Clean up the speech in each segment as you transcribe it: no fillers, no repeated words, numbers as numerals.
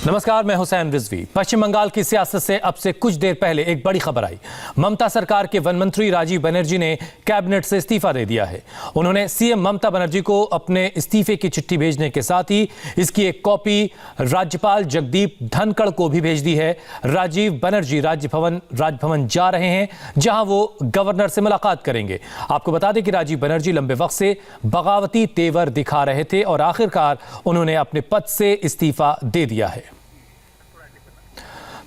नमस्कार, मैं हुसैन रिजवी। पश्चिम बंगाल की सियासत से अब से कुछ देर पहले एक बड़ी खबर आई। ममता सरकार के वन मंत्री राजीव बनर्जी ने कैबिनेट से इस्तीफा दे दिया है। उन्होंने सीएम ममता बनर्जी को अपने इस्तीफे की चिट्ठी भेजने के साथ ही इसकी एक कॉपी राज्यपाल जगदीप धनखड़ को भी भेज दी है। राजीव बनर्जी राजभवन जा रहे हैं, जहां वो गवर्नर से मुलाकात करेंगे। आपको बता दें कि राजीव बनर्जी लंबे वक्त से बगावती तेवर दिखा रहे थे और आखिरकार उन्होंने अपने पद से इस्तीफा दे दिया है।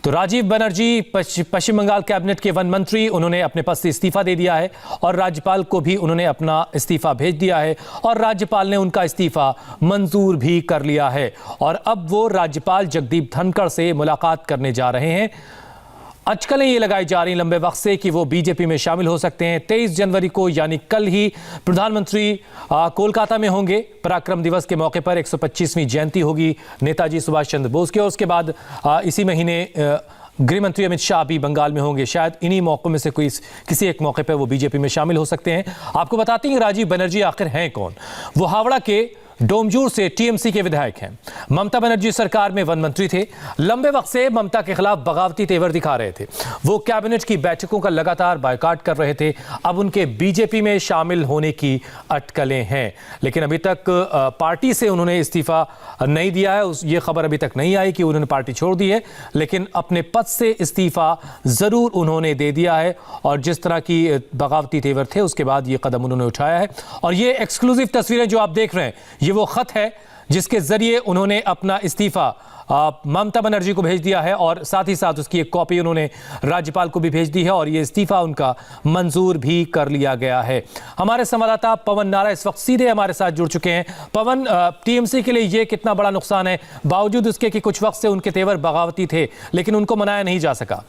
तो राजीव बनर्जी पश्चिम बंगाल कैबिनेट के वन मंत्री, उन्होंने अपने पद से इस्तीफा दे दिया है और राज्यपाल को भी उन्होंने अपना इस्तीफा भेज दिया है और राज्यपाल ने उनका इस्तीफा मंजूर भी कर लिया है और अब वो राज्यपाल जगदीप धनखड़ से मुलाकात करने जा रहे हैं। अटकलें ये लगाई जा रही लंबे वक्त से कि वो बीजेपी में शामिल हो सकते हैं। 23 जनवरी को यानी कल ही प्रधानमंत्री कोलकाता में होंगे। पराक्रम दिवस के मौके पर 125वीं जयंती होगी नेताजी सुभाष चंद्र बोस की और उसके बाद इसी महीने गृह मंत्री अमित शाह भी बंगाल में होंगे। शायद इन्हीं मौकों में से किसी एक मौके पर वो बीजेपी में शामिल हो सकते हैं। आपको बताते हैं राजीव बनर्जी आखिर हैं कौन। वो हावड़ा के डोमजूर से टीएमसी के विधायक हैं। ममता बनर्जी सरकार में वन मंत्री थे। लंबे वक्त से ममता के खिलाफ बगावती तेवर दिखा रहे थे। वो कैबिनेट की बैठकों का लगातार बायकॉट कर रहे थे। अब उनके बीजेपी में शामिल होने की अटकलें हैं, लेकिन अभी तक पार्टी से उन्होंने इस्तीफा नहीं दिया है। ये खबर अभी तक नहीं आई कि उन्होंने पार्टी छोड़ दी है, लेकिन अपने पद से इस्तीफा जरूर उन्होंने दे दिया है और जिस तरह की बगावती तेवर थे उसके बाद ये कदम उन्होंने उठाया है। और ये एक्सक्लूसिव तस्वीरें जो आप देख रहे हैं, ये वो खत है जिसके जरिए उन्होंने अपना इस्तीफा ममता बनर्जी को भेज दिया है और साथ ही साथ उसकी एक कॉपी उन्होंने राज्यपाल को भी भेज दी है और ये इस्तीफा उनका मंजूर भी कर लिया गया है। हमारे संवाददाता पवन नारा इस वक्त सीधे हमारे साथ जुड़ चुके हैं। पवन, टीएमसी के लिए ये कितना बड़ा नुकसान है, बावजूद उसके कि कुछ वक्त से उनके तेवर बगावती थे लेकिन उनको मनाया नहीं जा सका?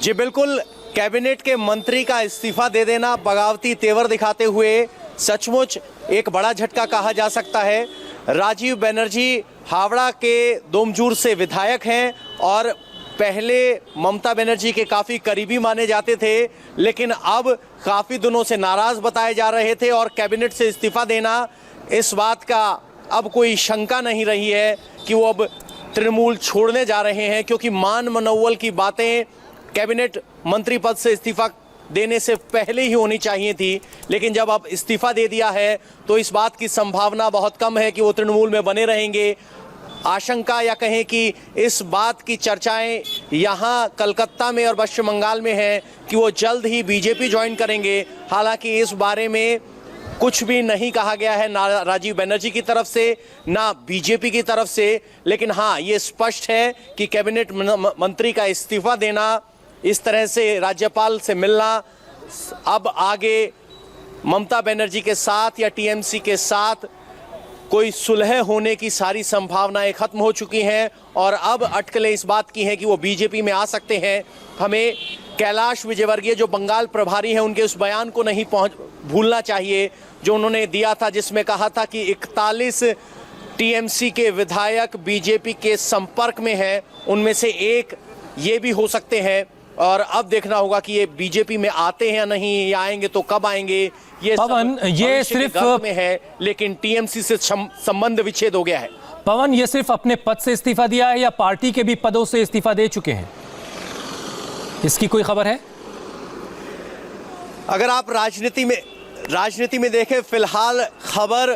जी बिल्कुल, कैबिनेट के मंत्री का इस्तीफा दे देना बगावती तेवर दिखाते हुए सचमुच एक बड़ा झटका कहा जा सकता है। राजीव बनर्जी हावड़ा के डोमजूर से विधायक हैं और पहले ममता बनर्जी के काफ़ी करीबी माने जाते थे, लेकिन अब काफ़ी दिनों से नाराज़ बताए जा रहे थे और कैबिनेट से इस्तीफा देना, इस बात का अब कोई शंका नहीं रही है कि वो अब तृणमूल छोड़ने जा रहे हैं, क्योंकि मान मनोवल की बातें कैबिनेट मंत्री पद से इस्तीफा देने से पहले ही होनी चाहिए थी, लेकिन जब अब इस्तीफा दे दिया है तो इस बात की संभावना बहुत कम है कि वो तृणमूल में बने रहेंगे। आशंका या कहें कि इस बात की चर्चाएं यहाँ कलकत्ता में और पश्चिम बंगाल में है कि वो जल्द ही बीजेपी ज्वाइन करेंगे। हालांकि इस बारे में कुछ भी नहीं कहा गया है, ना राजीव बनर्जी की तरफ से ना बीजेपी की तरफ से, लेकिन हाँ ये स्पष्ट है कि कैबिनेट मंत्री का इस्तीफा देना, इस तरह से राज्यपाल से मिलना, अब आगे ममता बनर्जी के साथ या टीएमसी के साथ कोई सुलह होने की सारी संभावनाएं खत्म हो चुकी हैं और अब अटकलें इस बात की हैं कि वो बीजेपी में आ सकते हैं। हमें कैलाश विजयवर्गीय जो बंगाल प्रभारी हैं उनके उस बयान को नहीं भूलना चाहिए जो उन्होंने दिया था, जिसमें कहा था कि 41 टीएमसी के विधायक बीजेपी के संपर्क में हैं, उनमें से एक ये भी हो सकते हैं और अब देखना होगा कि ये बीजेपी में आते हैं या नहीं, या आएंगे तो कब आएंगे। ये पवन, ये सिर्फ में है, लेकिन टीएमसी से संबंध विच्छेद हो गया है। पवन, ये सिर्फ अपने पद से इस्तीफा दिया है या पार्टी के भी पदों से इस्तीफा दे चुके हैं, इसकी कोई खबर है? अगर आप राजनीति में देखें, फिलहाल खबर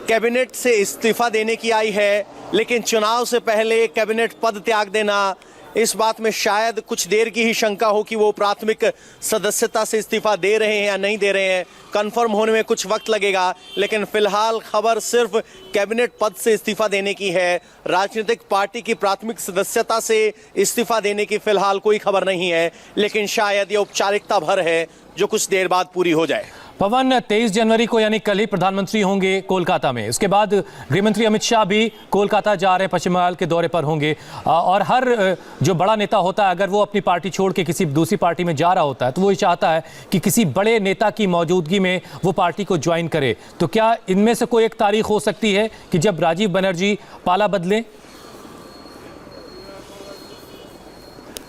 कैबिनेट से इस्तीफा देने की आई है, लेकिन चुनाव से पहले कैबिनेट पद त्याग देना, इस बात में शायद कुछ देर की ही शंका हो कि वो प्राथमिक सदस्यता से इस्तीफा दे रहे हैं या नहीं दे रहे हैं। कंफर्म होने में कुछ वक्त लगेगा, लेकिन फिलहाल खबर सिर्फ कैबिनेट पद से इस्तीफा देने की है। राजनीतिक पार्टी की प्राथमिक सदस्यता से इस्तीफा देने की फिलहाल कोई खबर नहीं है, लेकिन शायद ये औपचारिकता भर है जो कुछ देर बाद पूरी हो जाए। पवन, 23 जनवरी को यानी कल ही प्रधानमंत्री होंगे कोलकाता में। उसके बाद गृहमंत्री अमित शाह भी कोलकाता जा रहे हैं, पश्चिम बंगाल के दौरे पर होंगे और हर जो बड़ा नेता होता है अगर वो अपनी पार्टी छोड़ के किसी दूसरी पार्टी में जा रहा होता है तो वो ये चाहता है कि किसी बड़े नेता की मौजूदगी में वो पार्टी को ज्वाइन करे। तो क्या इनमें से कोई एक तारीख हो सकती है कि जब राजीव बनर्जी पाला बदलें?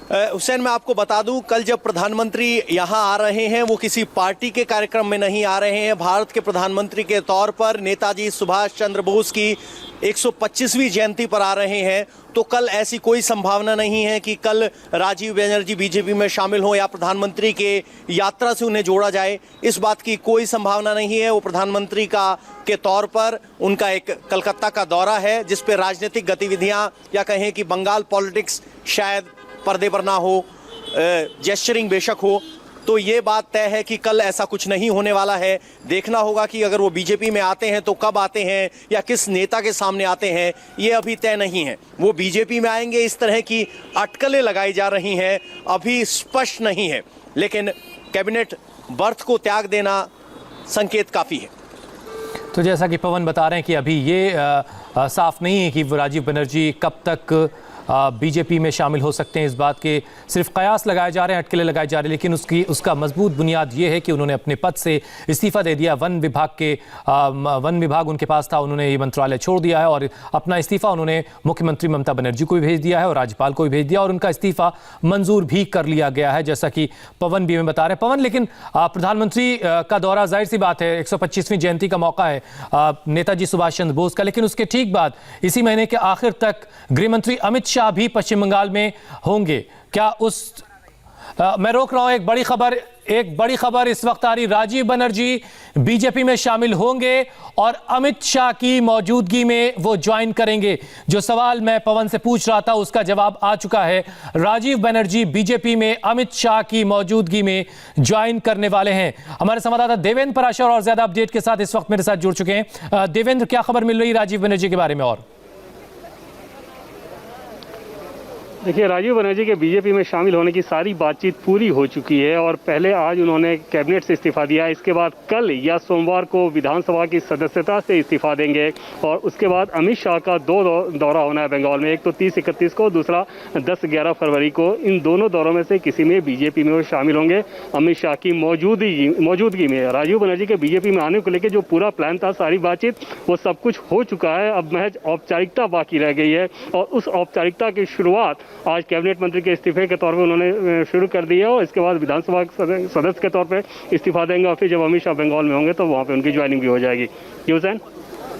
हुसैन, मैं आपको बता दूं, कल जब प्रधानमंत्री यहां आ रहे हैं वो किसी पार्टी के कार्यक्रम में नहीं आ रहे हैं। भारत के प्रधानमंत्री के तौर पर नेताजी सुभाष चंद्र बोस की 125वीं जयंती पर आ रहे हैं, तो कल ऐसी कोई संभावना नहीं है कि कल राजीव बनर्जी बीजेपी में शामिल हो या प्रधानमंत्री के यात्रा से उन्हें जोड़ा जाए। इस बात की कोई संभावना नहीं है। वो प्रधानमंत्री के तौर पर उनका एक कलकत्ता का दौरा है, जिस पे राजनीतिक गतिविधियां या कहें कि बंगाल पॉलिटिक्स शायद पर्दे पर ना हो, जेस्चरिंग बेशक हो, तो ये बात तय है कि कल ऐसा कुछ नहीं होने वाला है। देखना होगा कि अगर वो बीजेपी में आते हैं तो कब आते हैं या किस नेता के सामने आते हैं, ये अभी तय नहीं है। वो बीजेपी में आएंगे, इस तरह की अटकलें लगाई जा रही हैं, अभी स्पष्ट नहीं है। लेकिन कैबिनेट बर्थ को त्याग देना संकेत काफ़ी है। तो जैसा कि पवन बता रहे हैं कि अभी ये साफ नहीं है कि राजीव बनर्जी कब तक बीजेपी में शामिल हो सकते हैं। इस बात के सिर्फ कयास लगाए जा रहे हैं, अटकलें लगाए जा रहे हैं, लेकिन उसका मजबूत बुनियाद ये है कि उन्होंने अपने पद से इस्तीफा दे दिया। वन विभाग उनके पास था, उन्होंने ये मंत्रालय छोड़ दिया है और अपना इस्तीफा उन्होंने मुख्यमंत्री ममता बनर्जी को भी भेज दिया है और राज्यपाल को भी भेज दिया और उनका इस्तीफा मंजूर भी कर लिया गया है, जैसा कि पवन भी हमें बता रहे हैं। पवन, लेकिन प्रधानमंत्री का दौरा, जाहिर सी बात है 125वीं जयंती का मौका है नेताजी सुभाष चंद्र बोस का, लेकिन उसके ठीक बाद इसी महीने के आखिर तक गृह मंत्री अमित शाह भी पश्चिम बंगाल में होंगे। क्या मैं रोक रहा हूं, एक बड़ी खबर इस वक्त आ रही, राजीव बनर्जी बीजेपी में शामिल होंगे और अमित शाह की मौजूदगी में वो ज्वाइन करेंगे। जो सवाल मैं पवन से पूछ रहा था उसका जवाब आ चुका है। राजीव बनर्जी बीजेपी में अमित शाह की मौजूदगी में ज्वाइन करने वाले हैं। हमारे संवाददाता देवेंद्र पराशर और ज्यादा अपडेट के साथ इस वक्त मेरे साथ जुड़ चुके हैं। देवेंद्र, क्या खबर मिल रही है राजीव बनर्जी के बारे में? और देखिए, राजीव बनर्जी के बीजेपी में शामिल होने की सारी बातचीत पूरी हो चुकी है और पहले आज उन्होंने कैबिनेट से इस्तीफा दिया। इसके बाद कल या सोमवार को विधानसभा की सदस्यता से इस्तीफा देंगे और उसके बाद अमित शाह का दौरा होना है बंगाल में। एक तो 30-31 को, दूसरा 10-11 फरवरी को। इन दोनों दौरों में से किसी में बीजेपी में वो शामिल होंगे अमित शाह की मौजूदगी में। राजीव बनर्जी के बीजेपी में आने को लेकर जो पूरा प्लान था, सारी बातचीत, वो सब कुछ हो चुका है। अब महज औपचारिकता बाकी रह गई है और उस औपचारिकता की शुरुआत आज कैबिनेट मंत्री के इस्तीफे के तौर पे उन्होंने शुरू कर दी है और इसके बाद विधानसभा सदस्य के तौर पे इस्तीफा देंगे और फिर जब अमित शाह बंगाल में होंगे तो वहाँ पे उनकी ज्वाइनिंग भी हो जाएगी। हुसैन,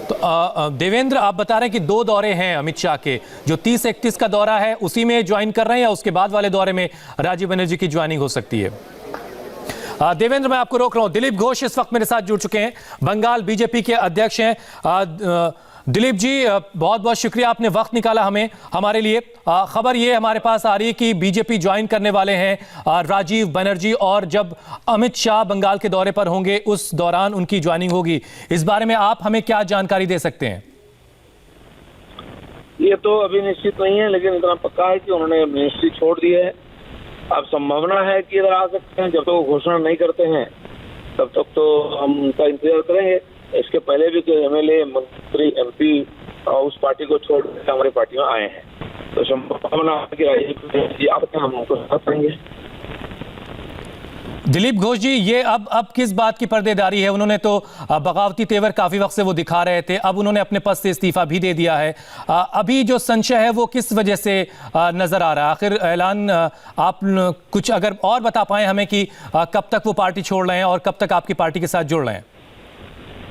तो देवेंद्र, आप बता रहे हैं कि 2 दौरे हैं अमित शाह के, जो 30-31 का दौरा है उसी में ज्वाइन कर रहे हैं या उसके बाद वाले दौरे में राजीव बनर्जी की ज्वाइनिंग हो सकती है? देवेंद्र, मैं आपको रोक रहा हूं। दिलीप घोष इस वक्त मेरे साथ जुड़ चुके हैं, बंगाल बीजेपी के अध्यक्ष हैं। दिलीप जी, बहुत बहुत शुक्रिया, आपने वक्त निकाला हमारे लिए। खबर ये हमारे पास आ रही है कि बीजेपी ज्वाइन करने वाले हैं राजीव बनर्जी, और जब अमित शाह बंगाल के दौरे पर होंगे उस दौरान उनकी ज्वाइनिंग होगी। इस बारे में आप हमें क्या जानकारी दे सकते हैं? ये तो अभी निश्चित नहीं है, लेकिन इतना पक्का है कि उन्होंने मिनिस्ट्री छोड़ दी है। अब संभावना है कि इधर आ सकते हैं। जब तक वो घोषणा नहीं करते हैं तब तक तो हम उनका इंतजार करेंगे। इसके पहले भी एमएलए, मंत्री, एमपी उस पार्टी को छोड़ कर हमारी पार्टी में आए हैं, तो संभावना है कि राजीव आते हैं, हम उनको साथ करेंगे। दिलीप घोष जी, ये अब किस बात की पर्देदारी है? उन्होंने तो बगावती तेवर काफी वक्त से वो दिखा रहे थे, अब उन्होंने अपने पद से इस्तीफा भी दे दिया है। अभी जो संशय है वो किस वजह से नजर आ रहा है? आखिर ऐलान आप कुछ अगर और बता पाए हमें कि कब तक वो पार्टी छोड़ रहे हैं और कब तक आपकी पार्टी के साथ जुड़ रहे हैं?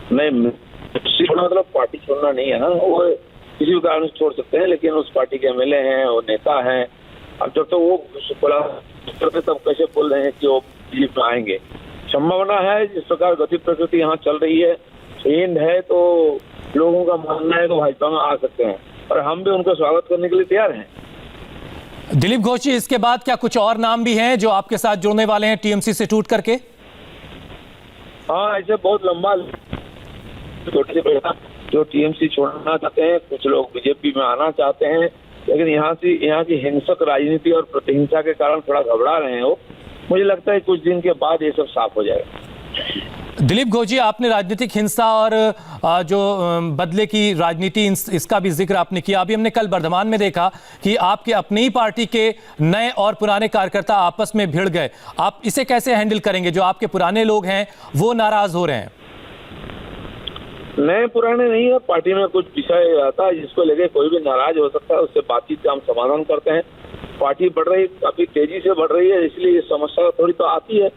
नहीं, मतलब पार्टी छोड़ना नहीं है ना, वो किसी भी कारण से छोड़ सकते हैं, लेकिन उस पार्टी के एमएलए हैं, वो नेता हैं। अब जब तो वो बड़ा करते तब कैसे बोल रहे हैं कि वो बीजेपी में आएंगे? संभावना है, जिस प्रकार गति प्रकृति यहाँ चल रही है, ट्रेंड है, तो लोगों का मानना है तो भाजपा में आ सकते हैं और हम भी उनका स्वागत करने के लिए तैयार हैं। दिलीप घोष जी, इसके बाद क्या कुछ और नाम भी हैं जो आपके साथ जुड़ने वाले हैं टीएमसी से टूट करके? हाँ, ऐसे बहुत लंबा छोटे से बड़ा जो टीएमसी छोड़ना चाहते हैं, कुछ लोग बीजेपी में आना चाहते हैं, लेकिन यहाँ की हिंसक राजनीति और प्रतिहिंसा के कारण थोड़ा घबरा रहे हैं वो। मुझे लगता है कुछ दिन के बाद ये सब साफ हो जाएगा। दिलीप घोष जी, आपने राजनीतिक हिंसा और जो बदले की राजनीति, इसका भी जिक्र आपने किया। अभी हमने कल बर्धमान में देखा कि आपके अपनी ही पार्टी के नए और पुराने कार्यकर्ता आपस में भिड़ गए। आप इसे कैसे हैंडल करेंगे? जो आपके पुराने लोग हैं वो नाराज हो रहे हैं। नए पुराने नहीं है, पार्टी में कुछ विषय आता है जिसको लेके कोई भी नाराज हो सकता है, उससे बातचीत से हम समाधान करते हैं। पार्टी बढ़ रही, काफी तेजी से बढ़ रही है, इसलिए ये समस्या थोड़ी तो आती है,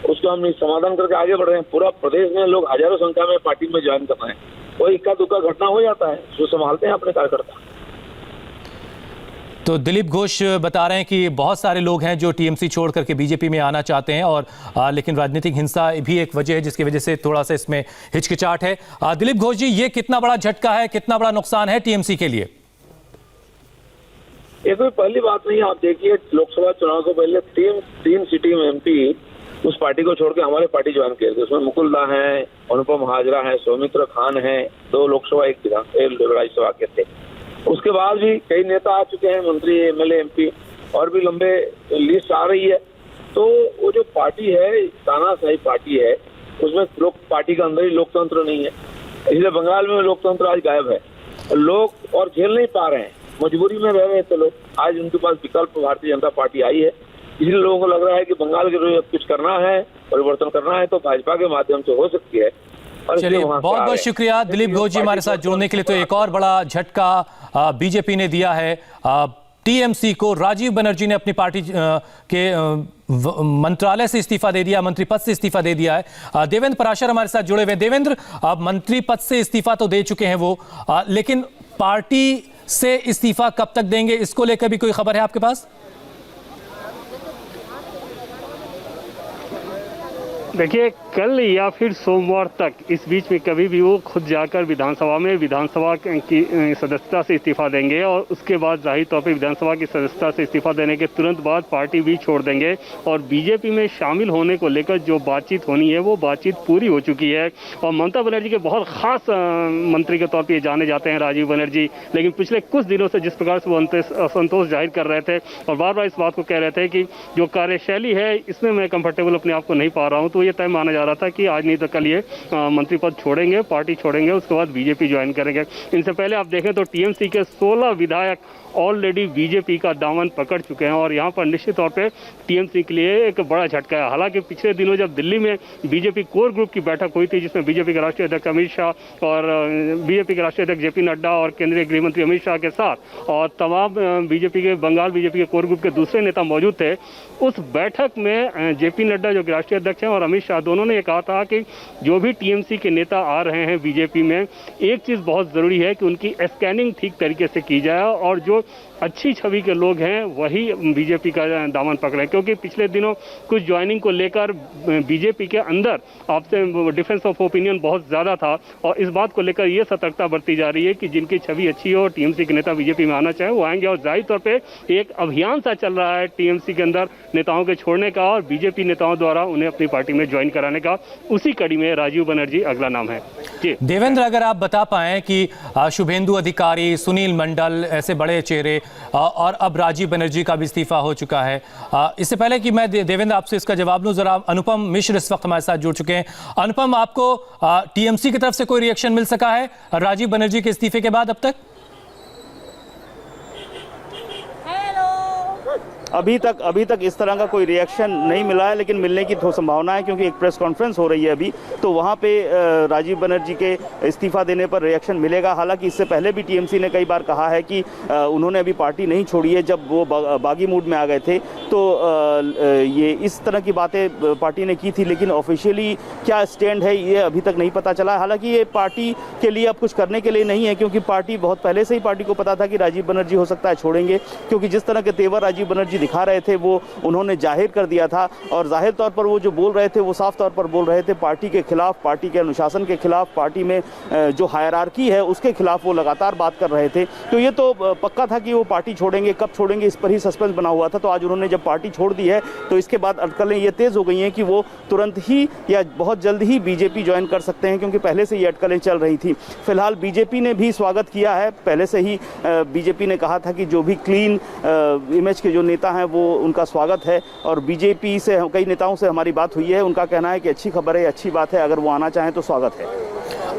उसको हम समाधान करके आगे बढ़ रहे हैं। पूरा प्रदेश में लोग हजारों संख्या में पार्टी में ज्वाइन कर रहे हैं। कोई इक्का दुक्का घटना हो जाता है, जो संभालते हैं अपने कार्यकर्ता। तो दिलीप घोष बता रहे हैं कि बहुत सारे लोग हैं जो टीएमसी छोड़ करके बीजेपी में आना चाहते हैं और लेकिन राजनीतिक हिंसा भी एक वजह है जिसकी वजह से थोड़ा सा इसमें हिचकिचाहट है। दिलीप घोष जी, ये कितना बड़ा झटका है, कितना बड़ा नुकसान है टीएमसी के लिए? ये कोई पहली बात नहीं। आप देखिए, लोकसभा चुनाव से पहले तीन सिटी में एमपी उस पार्टी को छोड़ के हमारे पार्टी ज्वाइन किए थे। उसमें मुकुलदा है, अनुपम हाजरा है, सौमित्र खान है, 2 लोकसभा एक राज्यसभा के थे। उसके बाद भी कई नेता आ चुके हैं, मंत्री, एमएलए, एमपी, और भी लंबे लिस्ट आ रही है। तो वो जो पार्टी है, तानाशाही पार्टी है, उसमें लोग पार्टी के अंदर ही लोकतंत्र नहीं है। इसलिए बंगाल में लोकतंत्र आज गायब है। लोग और झेल नहीं पा रहे हैं, मजबूरी में रह रहे थे लोग। आज उनके पास विकल्प भारतीय जनता पार्टी आई है, इसलिए लोगों को लग रहा है कि बंगाल के लिए कुछ करना है, परिवर्तन करना है तो भाजपा के माध्यम से हो सकती है। चलिए, बहुत बहुत शुक्रिया दिलीप घोष जी हमारे साथ जुड़ने के लिए। तो एक और बड़ा झटका बीजेपी ने दिया है टीएमसी को। राजीव बनर्जी ने अपनी पार्टी के मंत्रालय से इस्तीफा दे दिया, मंत्री पद से इस्तीफा दे दिया है। देवेंद्र पराशर हमारे साथ जुड़े हुए। देवेंद्र, मंत्री पद से इस्तीफा तो दे चुके हैं वो, लेकिन पार्टी से इस्तीफा कब तक देंगे, इसको लेकर भी कोई खबर है आपके पास? देखिए, कल या फिर सोमवार तक, इस बीच में कभी भी वो खुद जाकर विधानसभा की सदस्यता से इस्तीफा देंगे और उसके बाद जाहिर तौर पे विधानसभा की सदस्यता से इस्तीफा देने के तुरंत बाद पार्टी भी छोड़ देंगे और बीजेपी में शामिल होने को लेकर जो बातचीत होनी है वो बातचीत पूरी हो चुकी है। और ममता बनर्जी के बहुत खास मंत्री के तौर पर जाने जाते हैं राजीव बनर्जी, लेकिन पिछले कुछ दिनों से जिस प्रकार से वो असंतोष जाहिर कर रहे थे और बार बार इस बात को कह रहे थे कि जो कार्यशैली है इसमें मैं कंफर्टेबल अपने आप को नहीं पा रहा हूँ, तो ये तय माना जा रहा था कि आज नहीं तो कल ये मंत्री पद छोड़ेंगे, पार्टी छोड़ेंगे, उसके बाद बीजेपी ज्वाइन करेंगे। इनसे पहले आप देखें तो टीएमसी के 16 विधायक ऑलरेडी बीजेपी का दामन पकड़ चुके हैं और यहाँ पर निश्चित तौर पे टीएमसी के लिए एक बड़ा झटका है। हालांकि पिछले दिनों जब दिल्ली में बीजेपी कोर ग्रुप की बैठक हुई थी, जिसमें बीजेपी के राष्ट्रीय अध्यक्ष अमित शाह और बीजेपी के राष्ट्रीय अध्यक्ष जेपी नड्डा और केंद्रीय गृह मंत्री अमित शाह के साथ और तमाम बंगाल बीजेपी के कोर ग्रुप के दूसरे नेता मौजूद थे, उस बैठक में जेपी नड्डा जो राष्ट्रीय अध्यक्ष हैं और अमित शाह दोनों ने ये कहा था कि जो भी टीएमसी के नेता आ रहे हैं बीजेपी में, एक चीज़ बहुत ज़रूरी है कि उनकी स्कैनिंग ठीक तरीके से की जाए और जो अच्छी छवि के लोग हैं वही बीजेपी का दामन पकड़ें। क्योंकि पिछले दिनों कुछ ज्वाइनिंग को लेकर बीजेपी के अंदर आपसे डिफरेंस ऑफ ओपिनियन बहुत ज़्यादा था और इस बात को लेकर ये सतर्कता बरती जा रही है कि जिनकी छवि अच्छी हो और टीएमसी के नेता बीजेपी में आना चाहे वो आएंगे। और जाहिर तौर पे एक अभियान सा चल रहा है टीएमसी के अंदर नेताओं के छोड़ने का और बीजेपी नेताओं द्वारा उन्हें अपनी पार्टी में ज्वाइन कराने का। उसी कड़ी में राजीव बनर्जी अगला नाम है। जी देवेंद्र, अगर आप बता पाएं कि शुभेंदु अधिकारी, सुनील मंडल, ऐसे बड़े चेहरे और अब राजीव बनर्जी का भी इस्तीफा हो चुका है, इससे पहले कि मैं देवेंद्र आपसे इसका जवाब लूं, जरा अनुपम मिश्र इस वक्त हमारे साथ जुड़ चुके हैं। अनुपम, आपको टीएमसी की तरफ से कोई रिएक्शन मिल सका है राजीव बनर्जी के इस्तीफे के बाद अब तक? अभी तक इस तरह का कोई रिएक्शन नहीं मिला है, लेकिन मिलने की संभावना है क्योंकि एक प्रेस कॉन्फ्रेंस हो रही है अभी, तो वहाँ पे राजीव बनर्जी के इस्तीफा देने पर रिएक्शन मिलेगा। हालांकि इससे पहले भी टीएमसी ने कई बार कहा है कि उन्होंने अभी पार्टी नहीं छोड़ी है। जब वो बागी मूड में आ गए थे तो ये इस तरह की बातें पार्टी ने की थी, लेकिन ऑफिशियली क्या स्टैंड है ये अभी तक नहीं पता चला। हालांकि ये पार्टी के लिए अब कुछ करने के लिए नहीं है, क्योंकि पार्टी बहुत पहले से ही पार्टी को पता था कि राजीव बनर्जी हो सकता है छोड़ेंगे, क्योंकि जिस तरह के तेवर राजीव बनर्जी दिखा रहे थे वो उन्होंने जाहिर कर दिया था और जाहिर तौर पर वो जो बोल रहे थे वो साफ तौर पर बोल रहे थे पार्टी के खिलाफ, पार्टी के अनुशासन के खिलाफ, पार्टी में जो हायरार्की है उसके खिलाफ वो लगातार बात कर रहे थे। तो ये तो पक्का था कि वो पार्टी छोड़ेंगे, कब छोड़ेंगे इस पर ही सस्पेंस बना हुआ था। तो आज उन्होंने जब पार्टी छोड़ दी है तो इसके बाद अटकलें ये तेज हो गई हैं कि वो तुरंत ही या बहुत जल्द ही बीजेपी ज्वाइन कर सकते हैं, क्योंकि पहले से ये अटकलें चल रही थी। फिलहाल बीजेपी ने भी स्वागत किया है। पहले से ही बीजेपी ने कहा था कि जो भी क्लीन इमेज के जो नेता हैं वो उनका स्वागत है और बीजेपी से कई नेताओं से हमारी बात हुई है, उनका कहना है कि अच्छी खबर है, अच्छी बात है, अगर वो आना चाहें तो स्वागत है।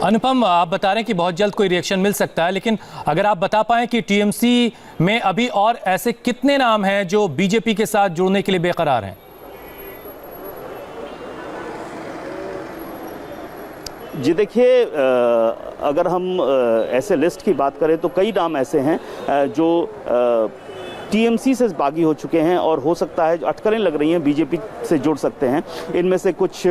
अनुपम, आप बता रहे हैं कि बहुत जल्द कोई रिएक्शन मिल सकता है, लेकिन अगर आप बता पाएं कि टीएमसी में अभी और ऐसे कितने नाम हैं जो बीजेपी के साथ जुड़ने के लिए बेकरार हैं? जी देखिए, अगर हम ऐसे लिस्ट की बात करें तो कई नाम ऐसे हैं जो टीएमसी से बागी हो चुके हैं और हो सकता है अटकलें लग रही हैं बीजेपी से जुड़ सकते हैं। इनमें से कुछ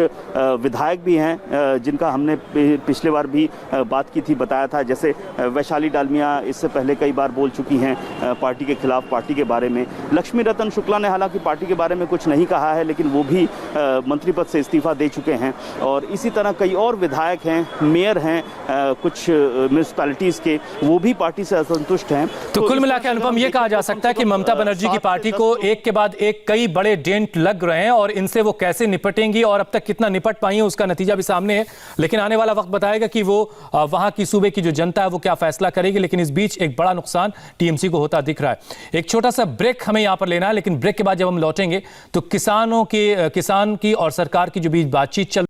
विधायक भी हैं जिनका हमने पिछले बार भी बात की थी, बताया था, जैसे वैशाली डालमिया इससे पहले कई बार बोल चुकी हैं पार्टी के खिलाफ, पार्टी के बारे में। लक्ष्मी रतन शुक्ला ने हालांकि पार्टी के बारे में कुछ नहीं कहा है, लेकिन वो भी मंत्री पद से इस्तीफा दे चुके हैं। और इसी तरह कई और विधायक हैं, मेयर हैं कुछ म्यूनिसिपैलिटीज के, वो भी पार्टी से असंतुष्ट हैं। तो कुल मिलाकर अनुपम ये कहा जा सकता है कि ममता बनर्जी की पार्टी को एक के बाद एक कई बड़े डेंट लग रहे हैं और इनसे वो कैसे निपटेंगी और अब तक कितना निपट पाई है उसका नतीजा भी सामने है। लेकिन आने वाला वक्त बताएगा कि वो वहां की सूबे की जो जनता है वो क्या फैसला करेगी। लेकिन इस बीच एक बड़ा नुकसान टीएमसी को होता दिख रहा है। एक छोटा सा ब्रेक हमें यहां पर लेना है, लेकिन ब्रेक के बाद जब हम लौटेंगे तो किसान की और सरकार की जो बीच बातचीत चल